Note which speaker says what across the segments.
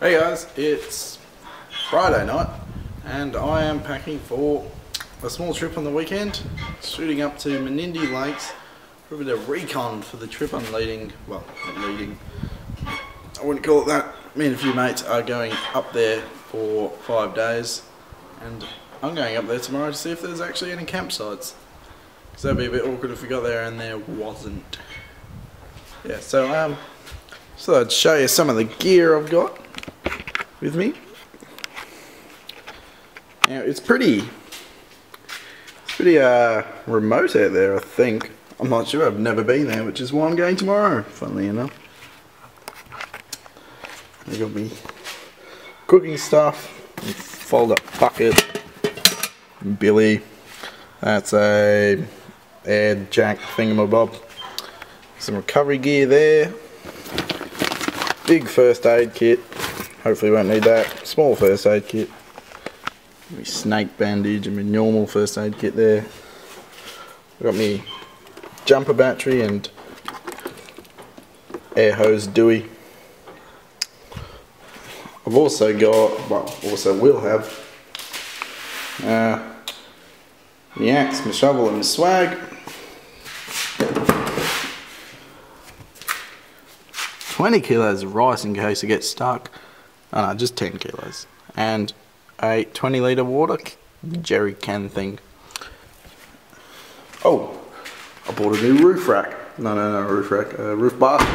Speaker 1: Hey guys, it's Friday night and I am packing for a small trip on the weekend, shooting up to Menindee Lakes for a bit of recon for the trip I'm leading. Well, not leading, I wouldn't call it that. Me and a few mates are going up there for 5 days and I'm going up there tomorrow to see if there's actually any campsites, because that'd be a bit awkward if we got there and there wasn't. Yeah, so I'd show you some of the gear I've got with me. Now it's pretty remote out there, I think. I'm not sure, I've never been there, which is why I'm going tomorrow, funnily enough. I got me cooking stuff, fold up bucket, billy, that's a air jack thingamabob, some recovery gear there, big first aid kit. Hopefully won't need that. Small first aid kit. My snake bandage and my normal first aid kit there. I've got my jumper battery and air hose Dewey. I've also got, well, also will have, my axe, my shovel and my swag. 20 kilos of rice in case it gets stuck. Oh no, just 10 kilos. And a 20 litre water jerry can thing. Oh, I bought a new roof rack. No, roof rack, roof basket.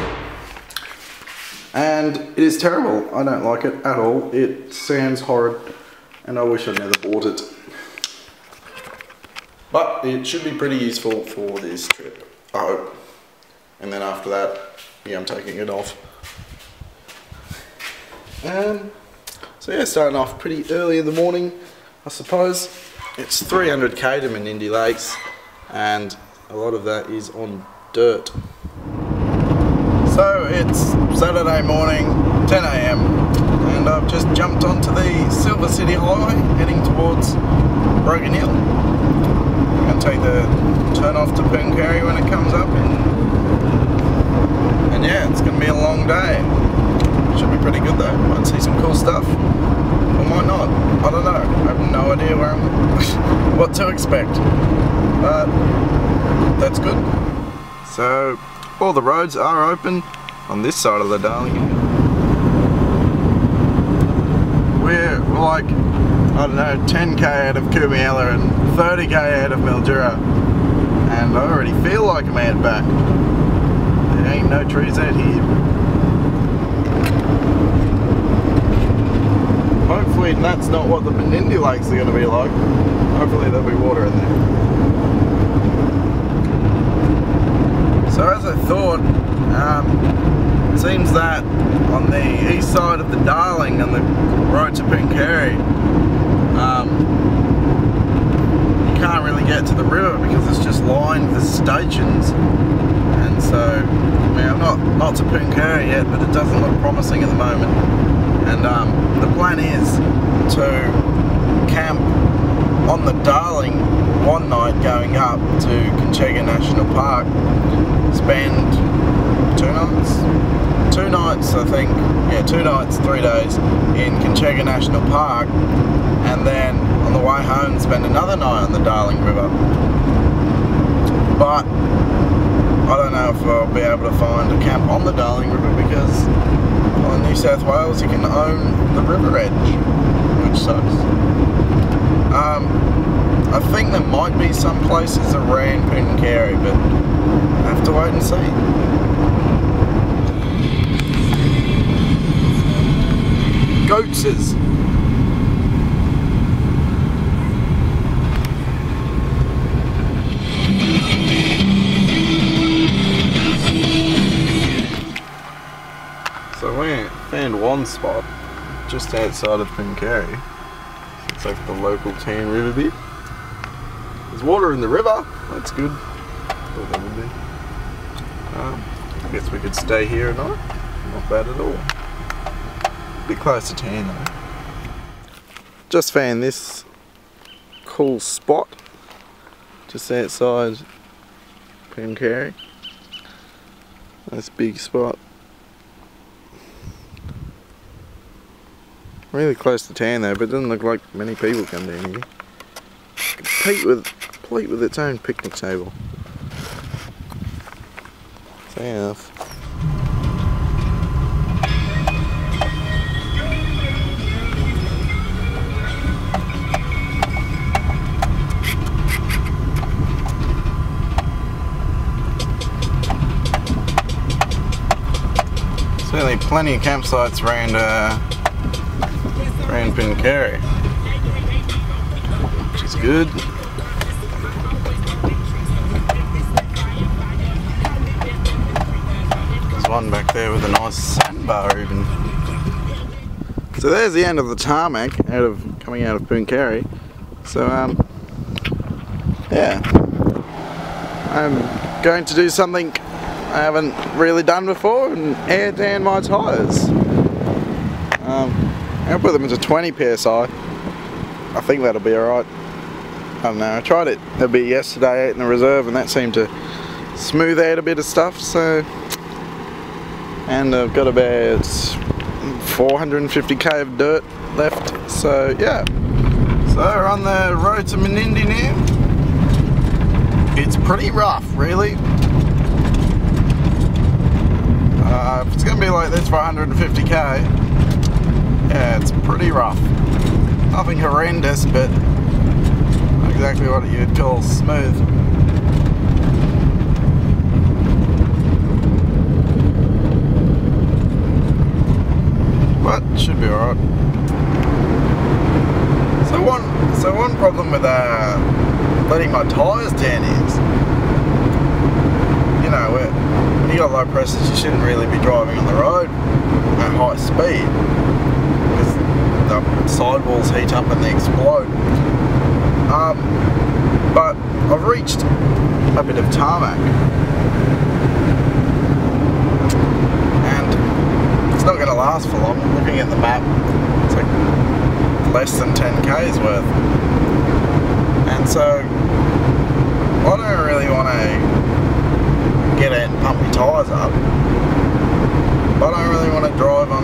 Speaker 1: And it is terrible. I don't like it at all. It sounds horrid and I wish I'd never bought it. But it should be pretty useful for this trip, I hope. And then after that, yeah, I'm taking it off. So yeah, starting off pretty early in the morning, I suppose. It's 300k to Menindee Lakes, and a lot of that is on dirt. So it's Saturday morning, 10 AM, and I've just jumped onto the Silver City Highway, heading towards Broken Hill. I'm going to take the turn off to Pooncarie when it comes up, and yeah, it's going to be a long day. Should be pretty good though. Might see some cool stuff, or might not. I don't know. I have no idea where I'm what to expect, but that's good. So all the roads are open on this side of the Darling. We're like, I don't know, 10k out of Kumiella and 30k out of Mildura, and I already feel like I'm heading back. There ain't no trees out here. Hopefully that's not what the Menindee Lakes are going to be like. Hopefully there'll be water in there. So as I thought, it seems that on the east side of the Darling and the road to Pooncarie, you can't really get to the river because it's just lined with stations. And so, I mean, I'm not to Pooncarie yet, but it doesn't look promising at the moment. And the plan is to camp on the Darling one night going up to Conchega National Park, spend 2 nights? 2 nights, I think. Yeah, 2 nights, 3 days in Conchega National Park, and then on the way home spend another night on the Darling River. But I don't know if I'll be able to find a camp on the Darling River because in New South Wales you can own the river edge, which sucks. I think there might be some places around Pooncarie, but I have to wait and see. Goatses. So we found one spot just outside of Pooncarie. It's like the local tan river bit. There's water in the river, that's good. Thought there would be. I guess we could stay here at night. Not bad at all. A bit close to tan though. Just found this cool spot just outside Pooncarie. Nice big spot. really close to town though, but it doesn't look like many people come down here. Complete with its own picnic table. Fair enough. Certainly plenty of campsites around Menindee, which is good. There's one back there with a nice sandbar even. So there's the end of the tarmac coming out of Menindee. So yeah, I'm going to do something I haven't really done before and air down my tyres. I'll put them into 20 psi. I think that'll be alright. I don't know, I tried it a bit yesterday out in the reserve and that seemed to smooth out a bit of stuff, so. And I've got about 450k of dirt left, so yeah. So we're on the road to Menindee now. It's pretty rough, really. If it's going to be like this for 150k, yeah, it's pretty rough. Nothing horrendous, but not exactly what you'd call smooth. But should be alright. So one problem with letting my tyres down is, you know, when you got low pressures, you shouldn't really be driving on the road at high speed because the sidewalls heat up and they explode. But I've reached a bit of tarmac and it's not going to last for long. Looking at the map, it's like less than 10k's worth, and so I don't really want to get out and pump my tyres up, but I don't really want to drive on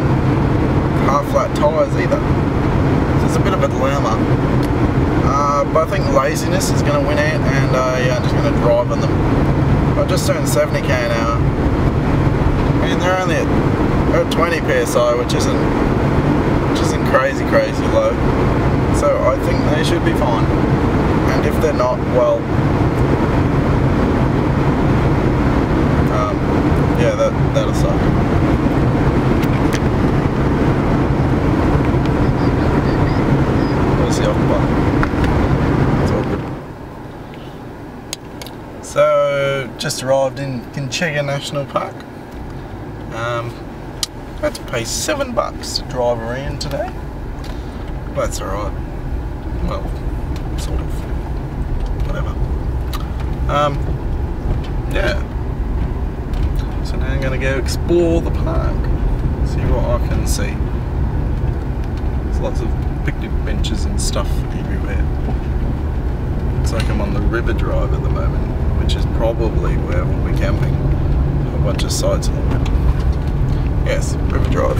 Speaker 1: half flat tyres either. So it's a bit of a dilemma, but I think laziness is going to win out, and yeah, I'm just going to drive on them. I just turned 70k an hour, and they're only at 20 psi, which isn't crazy low, so I think they should be fine, and if they're not, well, yeah, that'll suck. Where's the off button? It's all good. So, just arrived in Kenchiga National Park. I had to pay $7 to drive around today. But that's alright. Well, sort of. Whatever. Yeah. So now I'm going to go explore the park. See what I can see. There's lots of picnic benches and stuff everywhere. Looks like I'm on the river drive at the moment, which is probably where we'll be camping. A bunch of sites along it. Yes, river drive.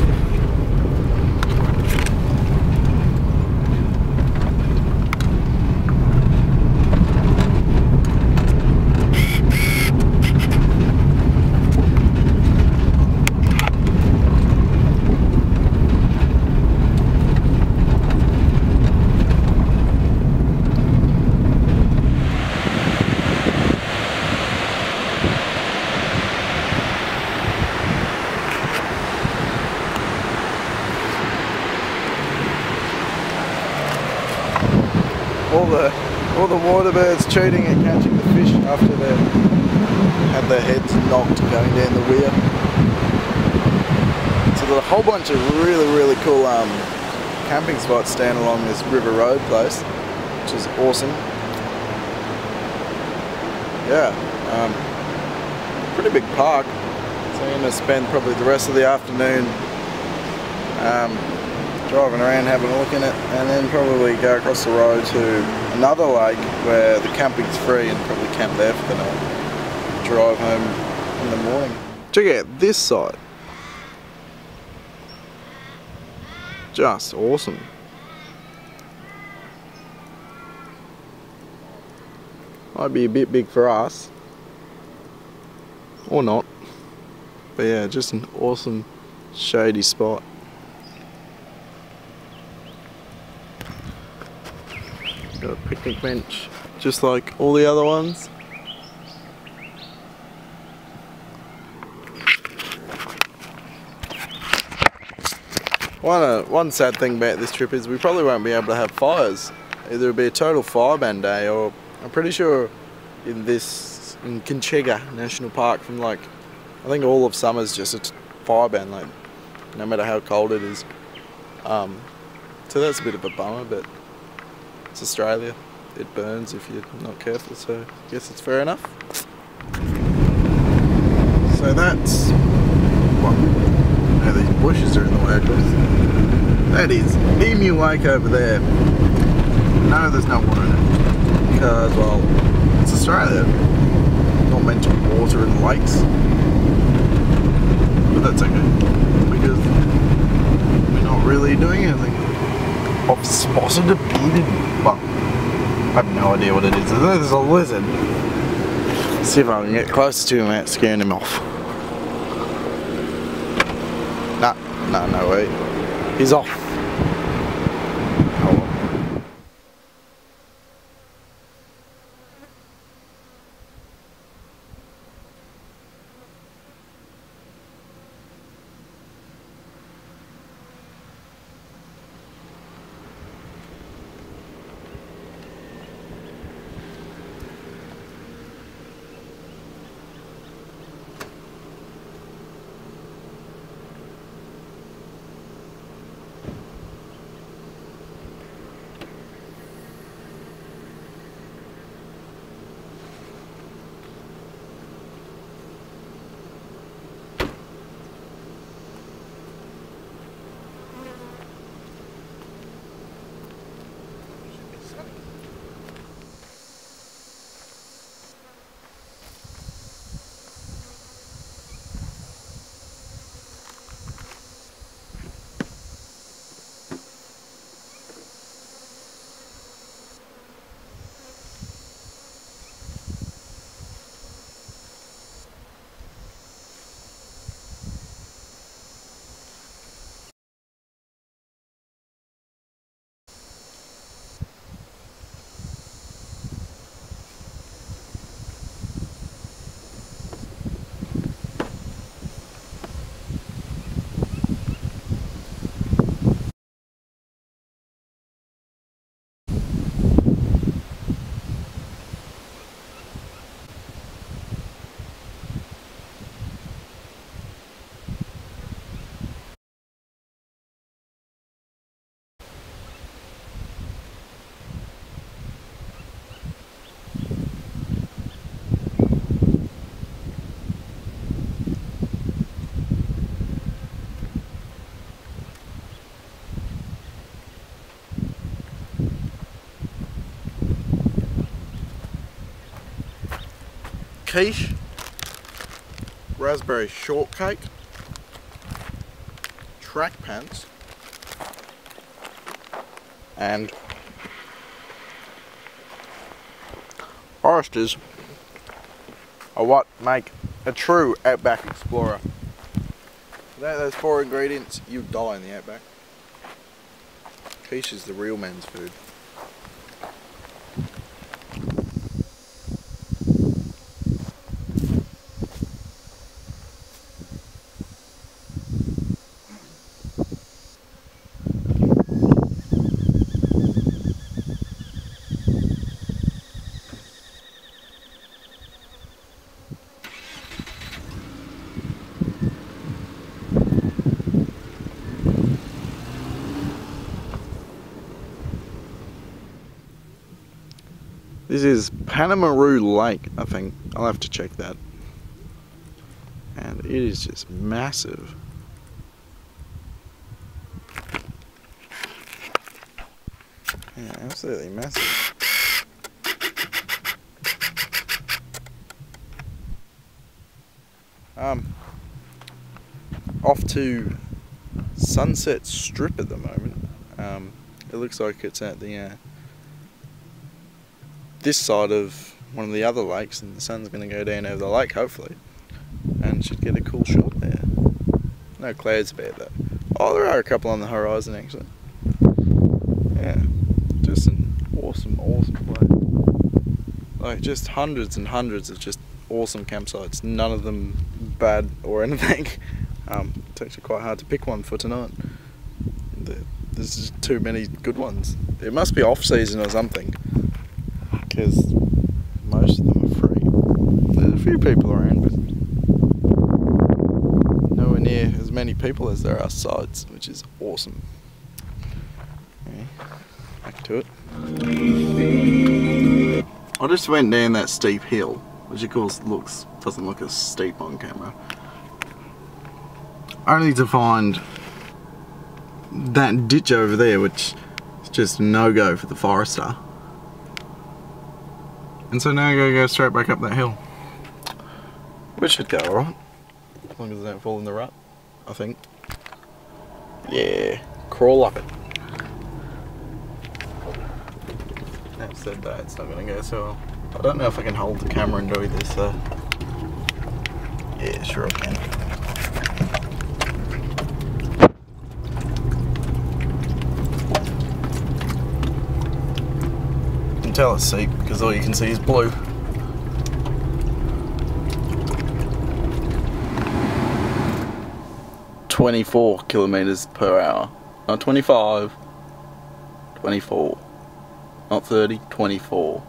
Speaker 1: All the water birds cheating and catching the fish after they had their heads knocked going down the weir. So there's a whole bunch of really cool camping spots down along this River Road place, which is awesome. Yeah, pretty big park. So I'm going to spend probably the rest of the afternoon driving around having a look in it, and then probably go across the road to another lake where the camping's free and probably camp there for the night. Drive home in the morning. Check out this site. Just awesome. Might be a bit big for us, or not, but yeah, just an awesome shady spot. Got a picnic bench just like all the other ones. One sad thing about this trip is we probably won't be able to have fires. Either it'll be a total fireban day, or I'm pretty sure in Kinchega National Park from like, I think all of summer's just a fireban, like no matter how cold it is. So that's a bit of a bummer, but it's Australia. It burns if you're not careful, so I guess it's fair enough. So that's, well, now these bushes are in the way, of course. That is Emu Lake over there. No, there's no water in it, because, well, it's Australia. Not meant to be water in lakes. But that's okay, because we're not really doing anything. I've spotted a bearded, well, I have no idea what it is. There's a lizard. Let's see if I can get closer to him without scaring him off. No way. He's off. Quiche, raspberry shortcake, track pants, and oysters are what make a true outback explorer. Without those 4 ingredients, you die in the outback. Quiche is the real man's food. This is Panamaroo Lake, I think. I'll have to check that. And it is just massive. Yeah, absolutely massive. Off to Sunset Strip at the moment. It looks like it's at the this side of one of the other lakes, and the sun's going to go down over the lake hopefully, and should get a cool shot there. No clouds about that. Oh, there are a couple on the horizon actually. Yeah, just an awesome place. Like just hundreds and hundreds of just awesome campsites. None of them bad or anything. It's actually quite hard to pick one for tonight. There's just too many good ones. It must be off season or something, because most of them are free. There's a few people around, but nowhere near as many people as there are sites, which is awesome. Okay, back to it. I just went down that steep hill, which of course doesn't look as steep on camera, only to find that ditch over there, which is just a no-go for the forester. And so now I gotta go straight back up that hill, which should go alright, as long as I don't fall in the rut, I think. Yeah, crawl up it. That said that, it's not gonna go so well. I don't know if I can hold the camera and do this though. Yeah, sure I can. You can tell it's steep because all you can see is blue. "24 kilometers per hour. Not 25, 24. Not 30, 24.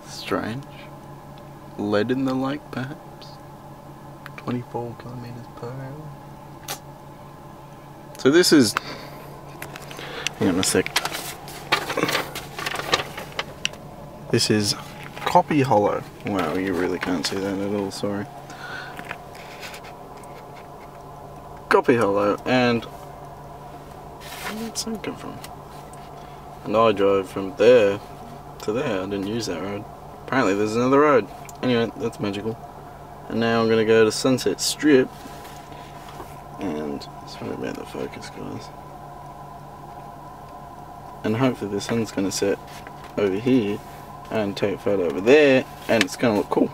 Speaker 1: Strange. Lead in the lake, perhaps? 24 kilometers per hour. So this is... hang on a sec. This is Coppy Hollow. Wow, you really can't see that at all, sorry. Coppy Hollow, and... where's that come from? And I drove from there to there. I didn't use that road. Apparently there's another road. Anyway, that's magical. And now I'm going to go to Sunset Strip. And sorry about the focus, guys. And hopefully the sun's going to set over here and take a photo over there, and it's going to look cool.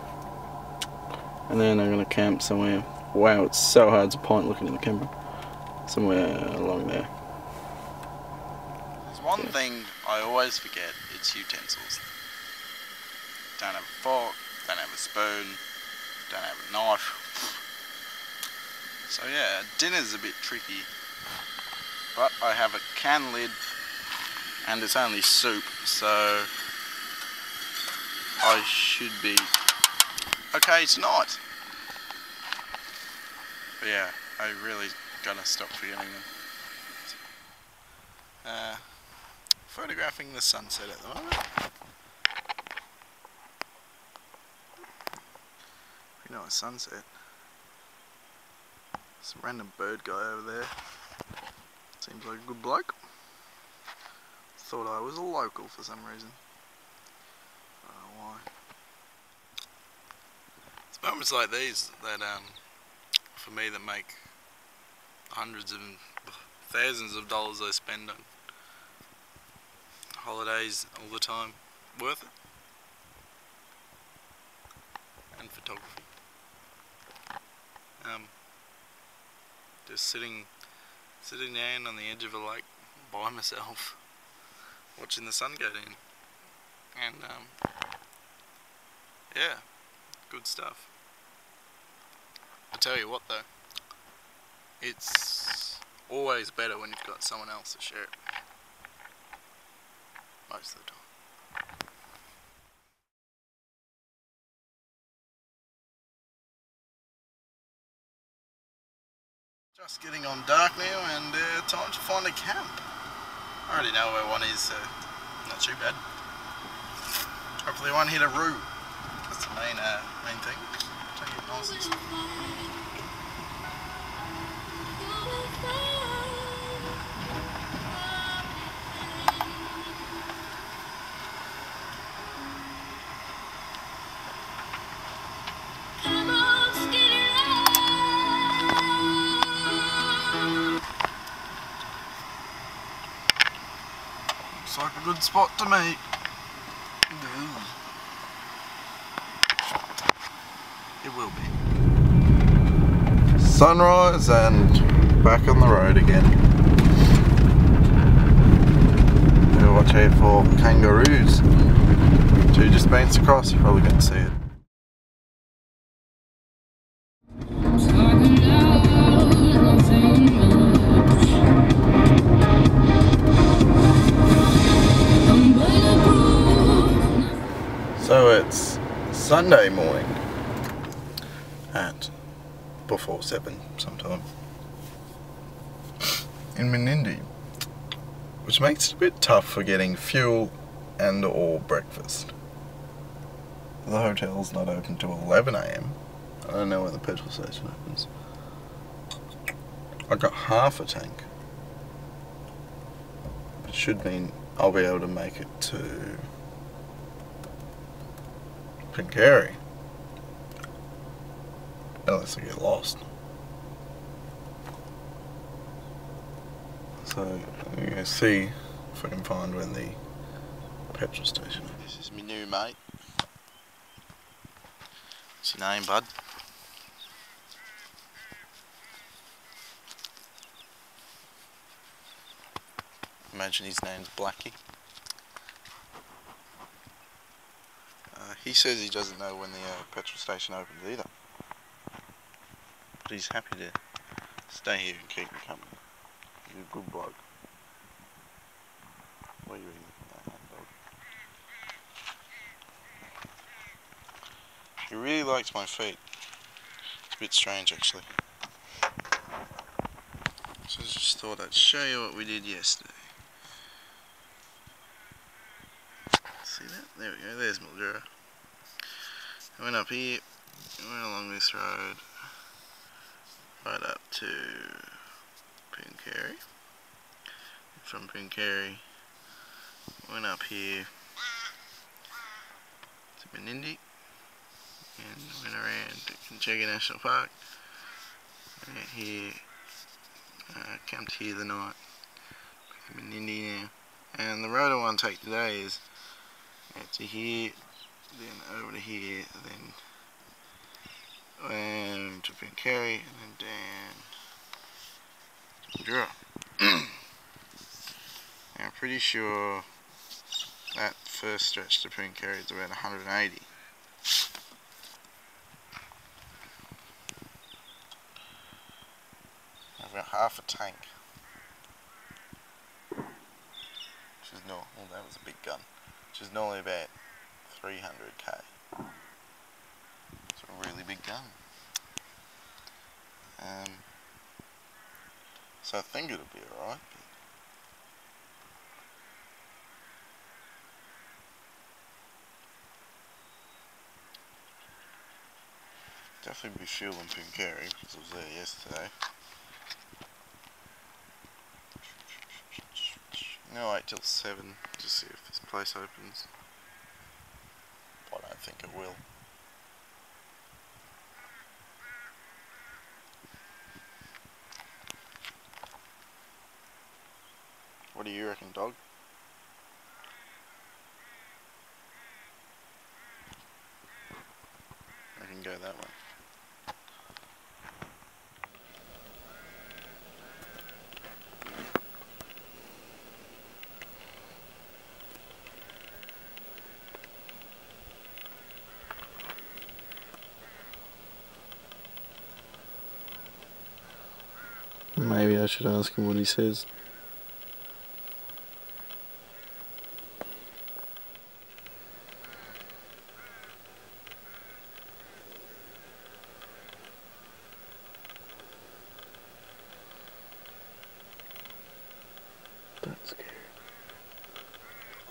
Speaker 1: And then I'm going to camp somewhere. Wow, it's so hard to point looking in the camera. Somewhere along there. There's one thing I always forget, it's utensils. Don't have a fork, don't have a spoon, don't have a knife. So yeah, dinner's a bit tricky. But I have a can lid and it's only soup, so I should be okay tonight. But yeah, I really gotta stop forgetting them. Photographing the sunset at the moment. Pretty nice sunset. Some random bird guy over there. Seems like a good bloke. Thought I was a local for some reason. I don't know why. It's moments like these that, for me, that make hundreds of thousands of dollars I spend on holidays all the time worth it. And photography. Just sitting down on the edge of a lake by myself, watching the sun go down, and yeah, good stuff. I tell you what though, it's always better when you've got someone else to share it. Most of the time. Just getting on dark now, and time to find a camp. I already know where one is, so not too bad. Hopefully one hit a roo. That's the main thing. Take it nice and slow. good spot to meet. It will be. Sunrise and back on the road again. Gotta watch out for kangaroos. 2 just bounced across, you probably couldn't see it. So it's Sunday morning at before 7 sometime in Menindee, which makes it a bit tough for getting fuel and or breakfast. The hotel's not open till 11 AM. I don't know when the petrol station opens. I got half a tank, which should mean I'll be able to make it to Pinkari, unless I get lost. So I'm going to see if I can find when the petrol station is. This is my new mate. What's your name, bud? Imagine his name's Blackie. He says he doesn't know when the petrol station opens either, but he's happy to stay here and keep me company. He's a good bloke. What are you eating? Dog. He really likes my feet. It's a bit strange actually. So I just thought I'd show you what we did yesterday. See that? There we go, there's Mildura. I went up here, went along this road, right up to Pinkari. From Pinkari, went up here to Menindee, and went around to Kenchega National Park. Went here, camped here the night, back in Menindee now. And the road I want to take today is out to here, then over to here, then to Pinkari, and then down to Mildura. I'm pretty sure that first stretch to Pinkari is about 180. I've got half a tank, which is no, well, that was a big gun, which is normally about 300k. It's a really big gun. So I think it'll be alright. Definitely be fueling Pinkari because I was there yesterday. No, wait till 7 to see if this place opens. I don't think it will. What do you reckon, dog? I can go that way. Maybe I should ask him what he says. Don't scare him.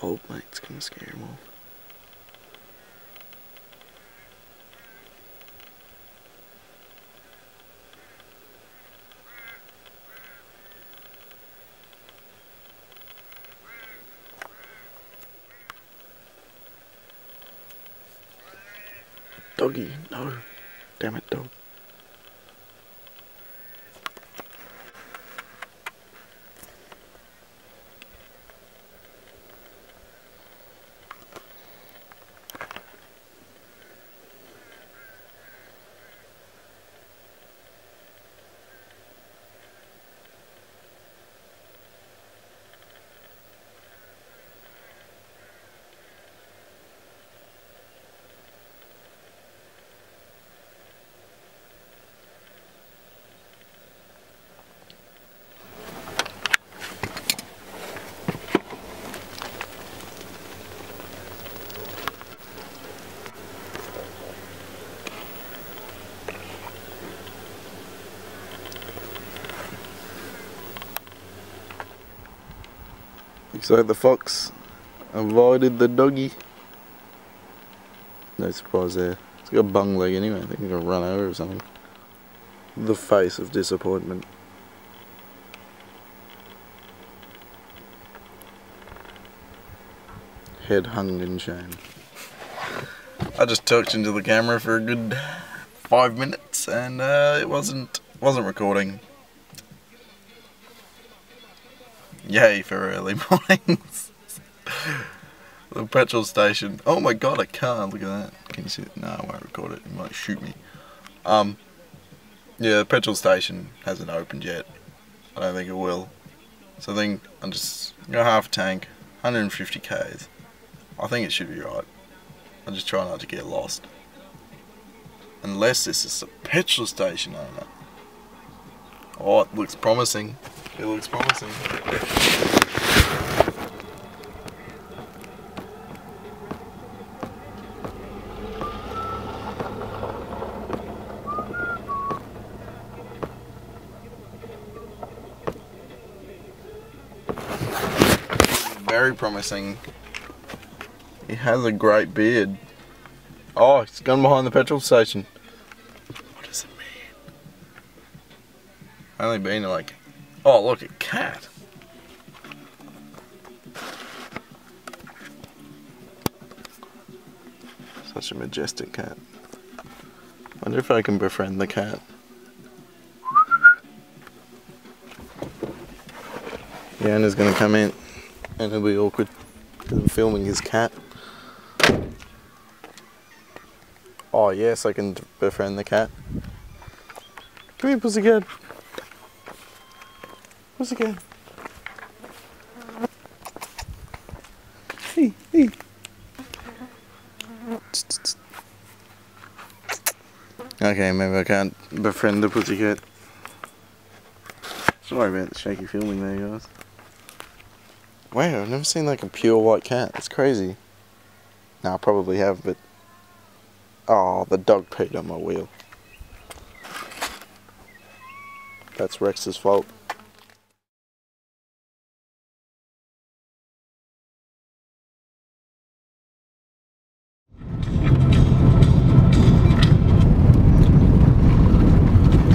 Speaker 1: Old mate's gonna scare him off. Doggy, no. Damn it, dog. Looks like the fox avoided the doggy. No surprise there. It's got a bung leg anyway. I think it's gonna run over or something. The face of disappointment. Head hung in shame. I just talked into the camera for a good 5 minutes and it wasn't recording. Yay for early mornings. The petrol station. Oh my god, I can't. Look at that. Can you see it? No, I won't record it. It might shoot me. Yeah, the petrol station hasn't opened yet. I don't think it will. So I think I'm just gonna half a tank, 150 k's. I think it should be right. I'll just try not to get lost. Unless this is a petrol station owner. Oh, it looks promising. It looks promising. Very promising. He has a great beard. Oh, he's gone behind the petrol station. What does it mean? Only been like... Oh, look, a cat. Such a majestic cat. Wonder if I can befriend the cat. The owner's gonna come in and it'll be awkward because I'm filming his cat. Oh yes, I can befriend the cat. Come here, pussycat. Pussycat. Hey, hey. Okay, maybe I can't befriend the pussycat. Sorry about the shaky filming there, guys. Wow, I've never seen like a pure white cat. It's crazy. No, I probably have, but... Oh, the dog peed on my wheel. That's Rex's fault.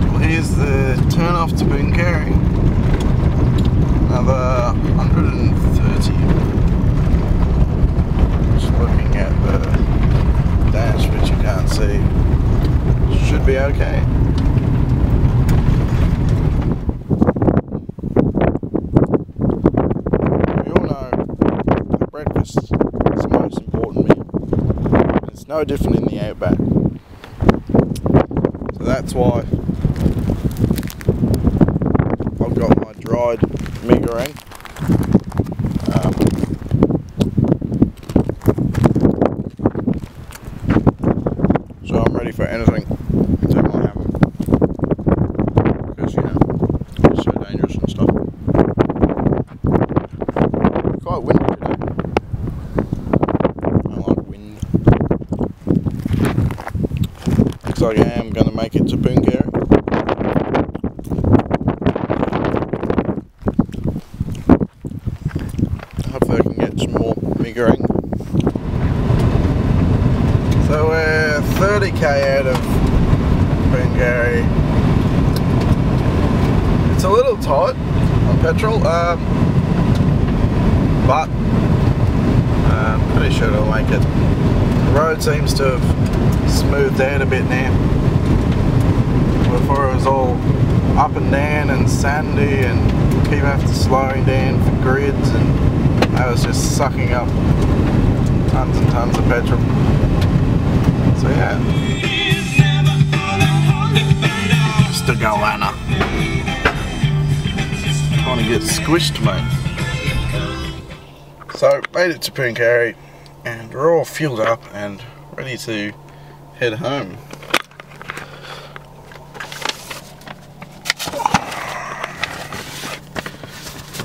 Speaker 1: Well, here's the turn off to Menindee. Another 130. Just looking at the dash, which you can't see. Should be okay. We all know that breakfast is the most important meal. It's no different in the outback. So that's why I've got my dried meagering. So I'm ready for anything that might happen. Because, you know, it's so dangerous and stuff. Quite windy today. I like wind. Looks like I am going to make it to Menindee. Hopefully I can get some more meagering. So we're 30k out of Menindee. It's a little tight on petrol, but I'm pretty sure it'll make it. The road seems to have smoothed out a bit now. Before it was all up and down and sandy and keep having to slow down for grids, and I was just sucking up tons and tons of petrol. So yeah, just a goanna. Trying to get squished, mate. So made it to Menindee, and we're all fueled up and ready to head home.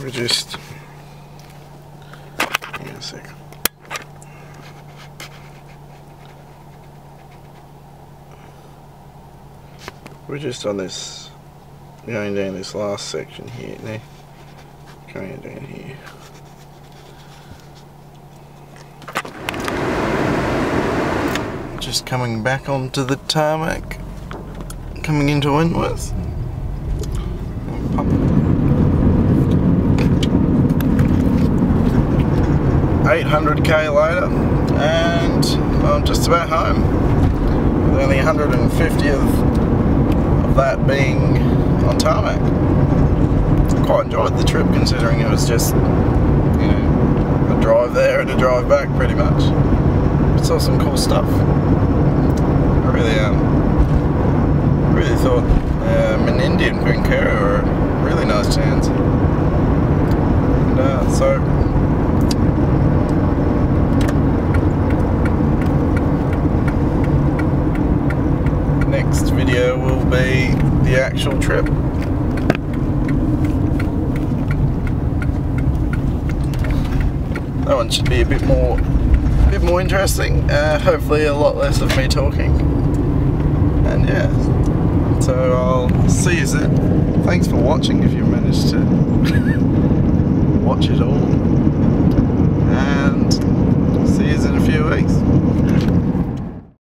Speaker 1: We're just... Hang on a sec. We're just on this, going down this last section here now. Going down here. just coming back onto the tarmac, coming into Wentworth. 800k later, and I'm just about home. With only 150 of that being on tarmac. Quite enjoyed the trip, considering it was just, you know, a drive there and a drive back pretty much. But saw some cool stuff. I really thought Menindee and Pinkera were really nice towns. And so next video will be the actual trip. That one should be a bit more interesting. Hopefully a lot less of me talking. And yeah, so I'll see you soon. Thanks for watching if you managed to watch it all.